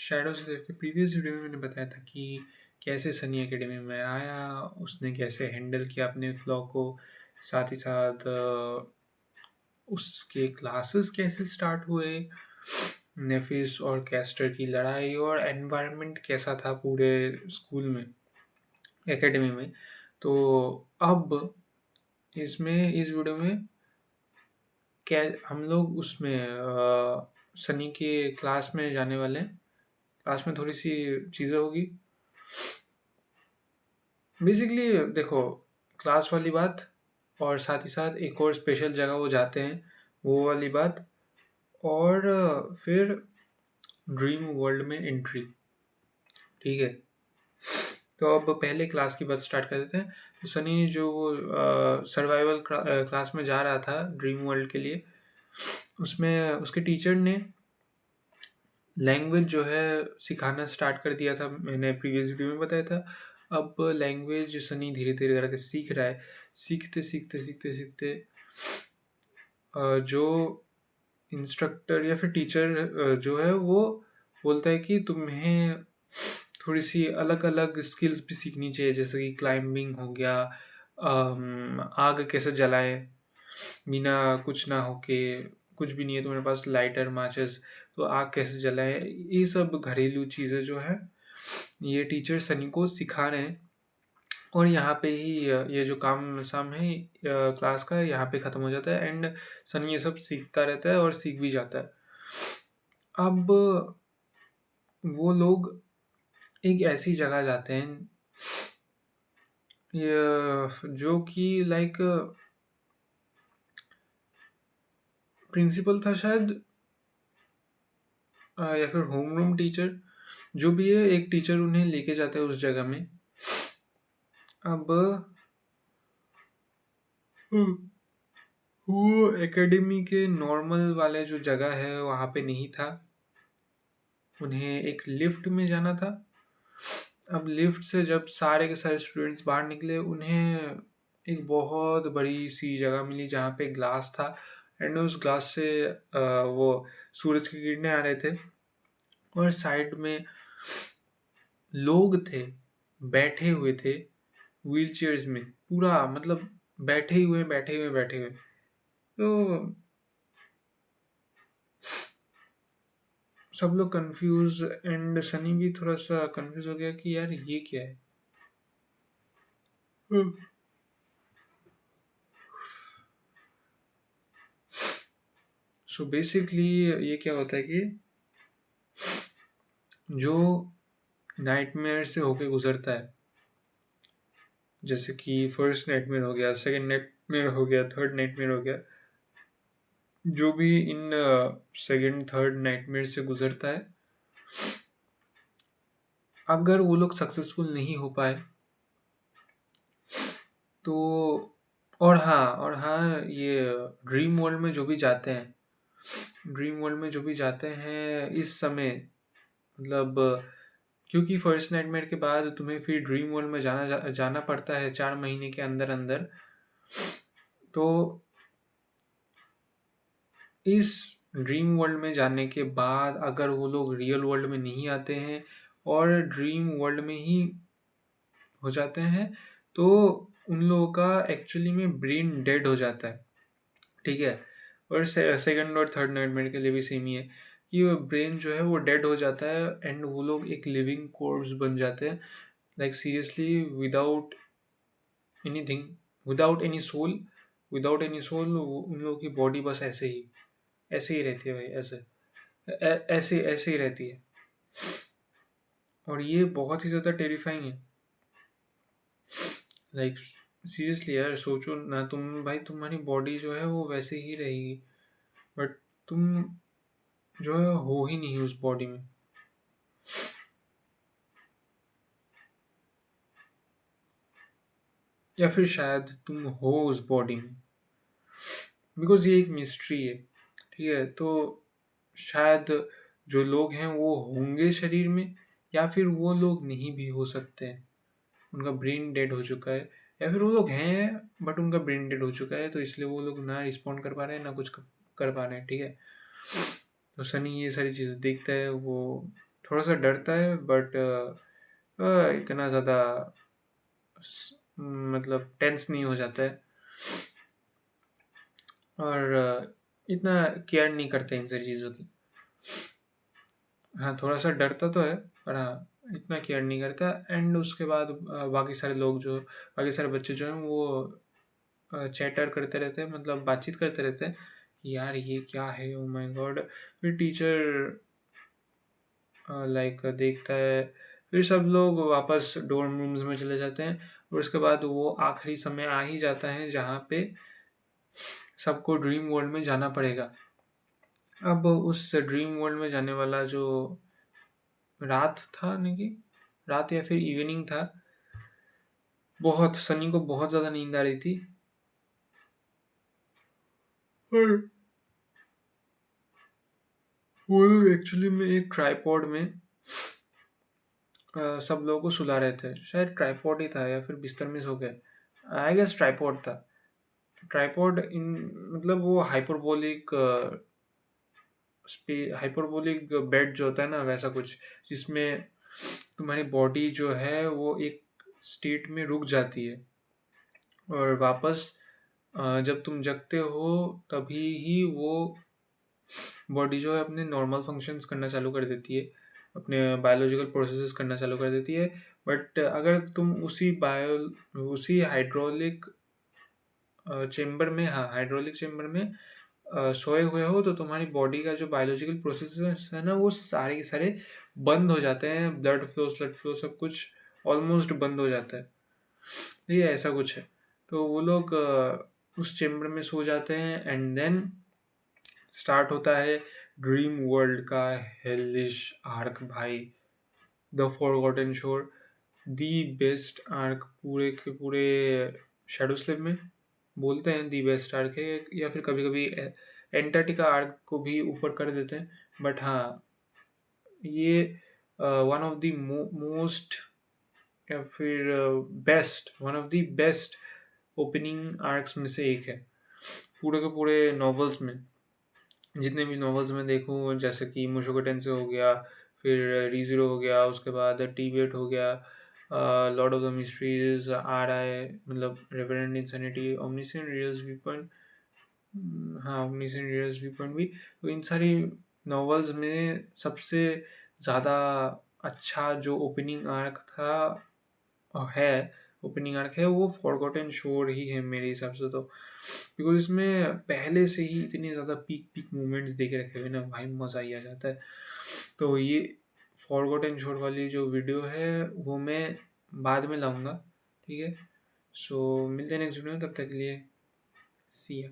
Shadow से देख के प्रीवियस वीडियो में मैंने बताया था कि कैसे सनी एकेडमी में आया, उसने कैसे हैंडल किया अपने फ्लॉ को, साथ ही साथ उसके क्लासेस कैसे स्टार्ट हुए, नेफिस और कैस्टर की लड़ाई और एनवायरनमेंट कैसा था पूरे स्कूल में, एकेडमी में। तो अब इस वीडियो में क्या हम लोग उसमें सनी के क्लास में जाने वाले हैं। क्लास में थोड़ी सी चीज़ें होगी। बेसिकली देखो, क्लास वाली बात और साथ ही साथ एक और स्पेशल जगह वो जाते हैं, वो वाली बात, और फिर ड्रीम वर्ल्ड में एंट्री। ठीक है, तो अब पहले क्लास की बात स्टार्ट कर देते हैं। तो सनी जो वो सर्वाइवल क्लास में जा रहा था ड्रीम वर्ल्ड के लिए, उसमें उसके टीचर ने लैंग्वेज जो है सिखाना स्टार्ट कर दिया था। मैंने प्रीवियस वीडियो में बताया था। अब लैंग्वेज सनी धीरे धीरे करके सीख रहा है। सीखते सीखते सीखते सीखते जो इंस्ट्रक्टर या फिर टीचर जो है वो बोलता है कि तुम्हें थोड़ी सी अलग अलग स्किल्स भी सीखनी चाहिए, जैसे कि क्लाइंबिंग हो गया, आग कैसे जलाएं बिना कुछ ना होके, कुछ भी नहीं है तुम्हारे पास लाइटर माचिस, तो आग कैसे जलाएं। ये सब घरेलू चीज़ें जो है ये टीचर सनी को सिखा रहे हैं। और यहाँ पे ही ये जो काम साम है क्लास का यहाँ पे ख़त्म हो जाता है, एंड सनी ये सब सीखता रहता है और सीख भी जाता है। अब वो लोग एक ऐसी जगह जाते हैं जो कि लाइक प्रिंसिपल था शायद, या फिर होम रूम टीचर, जो भी है, एक टीचर उन्हें लेके जाता है उस जगह में। अब वो एकेडमी के नॉर्मल वाले जो जगह है वहाँ पे नहीं था, उन्हें एक लिफ्ट में जाना था। अब लिफ्ट से जब सारे के सारे स्टूडेंट्स बाहर निकले, उन्हें एक बहुत बड़ी सी जगह मिली जहाँ पे ग्लास था, एंड उस ग्लास से वो सूरज की किरणें आ रहे थे। और साइड में लोग थे, बैठे हुए थे व्हील चेयर्स में, पूरा मतलब बैठे हुए बैठे हुए बैठे हुए। तो सब लोग कंफ्यूज, एंड सनी भी थोड़ा सा कंफ्यूज हो गया कि यार ये क्या है। सो बेसिकली ये क्या होता है कि जो नाइटमेयर से होके गुजरता है, जैसे कि फर्स्ट नाइटमेयर हो गया, सेकंड नाइटमेयर हो गया, थर्ड नाइटमेयर हो गया, जो भी इन सेकंड थर्ड नाइटमेयर से गुजरता है, अगर वो लोग सक्सेसफुल नहीं हो पाए तो, और हाँ ये ड्रीम वर्ल्ड में जो भी जाते हैं, ड्रीम वर्ल्ड में जो भी जाते हैं इस समय, मतलब क्योंकि फर्स्ट नाइटमेयर के बाद तुम्हें फिर ड्रीम वर्ल्ड में जाना पड़ता है 4 महीने के अंदर अंदर। तो इस ड्रीम वर्ल्ड में जाने के बाद अगर वो लोग रियल वर्ल्ड में नहीं आते हैं और ड्रीम वर्ल्ड में ही हो जाते हैं, तो उन लोगों का एक्चुअली में ब्रेन डेड हो जाता है। ठीक है, और सेकंड और थर्ड नाइटमेयर के लिए भी सेम ही है कि वो ब्रेन जो है वो डेड हो जाता है, एंड वो लोग एक लिविंग कोर्स बन जाते हैं, like seriously without anything, without any soul, without any soul. उन लोगों की बॉडी बस ऐसे ही रहती है भाई, ऐसे ऐसे ही रहती है। और ये बहुत ही ज़्यादा टेरिफाइंग है। लाइक सीरियसली यार सोचो ना, तुम भाई तुम्हारी बॉडी जो है वो वैसे ही रहेगी, बट तुम जो है हो ही नहीं उस बॉडी में। या फिर शायद तुम हो उस बॉडी में, बिकॉज ये एक मिस्ट्री है। ठीक है, तो शायद जो लोग हैं वो होंगे शरीर में, या फिर वो लोग नहीं भी हो सकते हैं, उनका ब्रेन डेड हो चुका है, या फिर वो लोग हैं बट उनका ब्रेन डेड हो चुका है, तो इसलिए वो लोग ना रिस्पॉन्ड कर पा रहे हैं ना कुछ कर पा रहे हैं। ठीक है, तो सनी ये सारी चीज़ें देखता है, वो थोड़ा सा डरता है, बट इतना ज़्यादा मतलब टेंस नहीं हो जाता है, और इतना केयर नहीं करते इन सारी चीज़ों की। हाँ, थोड़ा सा डरता तो है, पर हाँ इतना केयर नहीं करता। एंड उसके बाद बाकी सारे लोग जो बाकी सारे बच्चे जो हैं वो चैटर करते रहते हैं, मतलब बातचीत करते रहते हैं कि यार ये क्या है, ओ माय गॉड। फिर टीचर लाइक देखता है, फिर सब लोग वापस डोर्म रूम्स में चले जाते हैं, और उसके बाद वो आखिरी समय आ ही जाता है जहाँ पे सबको ड्रीम वर्ल्ड में जाना पड़ेगा। अब उस ड्रीम वर्ल्ड में जाने वाला जो रात था, नहीं कि रात या फिर इवनिंग था, बहुत सनी को बहुत ज़्यादा नींद आ रही थी, और वो लोग एक्चुअली में एक ट्राईपॉड में सब लोगों को सुला रहे थे। शायद ट्राईपॉड ही था या फिर बिस्तर में सो गए। आई गेस ट्राईपॉड था। ट्राईपॉड इन मतलब वो हाइपरबोलिक बेड जो होता है ना, वैसा कुछ, जिसमें तुम्हारी बॉडी जो है वो एक स्टेट में रुक जाती है, और वापस जब तुम जगते हो तभी ही वो बॉडी जो है अपने नॉर्मल फंक्शंस करना चालू कर देती है, अपने बायोलॉजिकल प्रोसेसेस करना चालू कर देती है। बट अगर तुम उसी हाइड्रोलिक चेम्बर में, हाँ हाइड्रोलिक चेम्बर में सोए हुए हो, तो तुम्हारी बॉडी का जो बायोलॉजिकल प्रोसेसेस है ना, वो सारे के सारे बंद हो जाते हैं। ब्लड फ्लो सब कुछ ऑलमोस्ट बंद हो जाता है। तो ये ऐसा कुछ है। तो वो लोग उस चेम्बर में सो जाते हैं, एंड देन स्टार्ट होता है ड्रीम वर्ल्ड का हेलिश आर्क भाई। द फॉरगॉटन शोर, दी बेस्ट आर्क पूरे के पूरे शैडो स्लिप में बोलते हैं दी बेस्ट आर्क है, या फिर कभी कभी एंटार्क्टिका आर्क को भी ऊपर कर देते हैं। बट हाँ, ये वन ऑफ द मोस्ट, या फिर one of the best opening arcs में से एक है पूरे के पूरे नॉवेल्स में। जितने भी नॉवेल्स में देखूँ, जैसे कि मुशोको टेंसे हो गया, फिर रीज़ीरो हो गया, उसके बाद टीबेट हो गया, लॉर्ड ऑफ द मिस्ट्रीज आ रहा है, मतलब reverend insanity, omniscient realms view point, हाँ ओमनिसेंट रियल्स व्यू पॉइंट भी। तो इन सारी नॉवेल्स में सबसे ज़्यादा अच्छा जो ओपनिंग आर्क था है ओपनिंग आर्क है, वो फॉरगॉटन शोर ही है मेरे हिसाब से। तो बिकॉज इसमें पहले से ही इतने ज़्यादा पीक पीक मोमेंट्स देके रखे हुए ना भाई, मज़ा ही आ जाता है। तो ये फॉरगॉटन शोर वाली जो वीडियो है वो मैं बाद में लाऊंगा, ठीक है। सो मिलते हैं नेक्स्ट वीडियो में, तब तक के लिए सी या।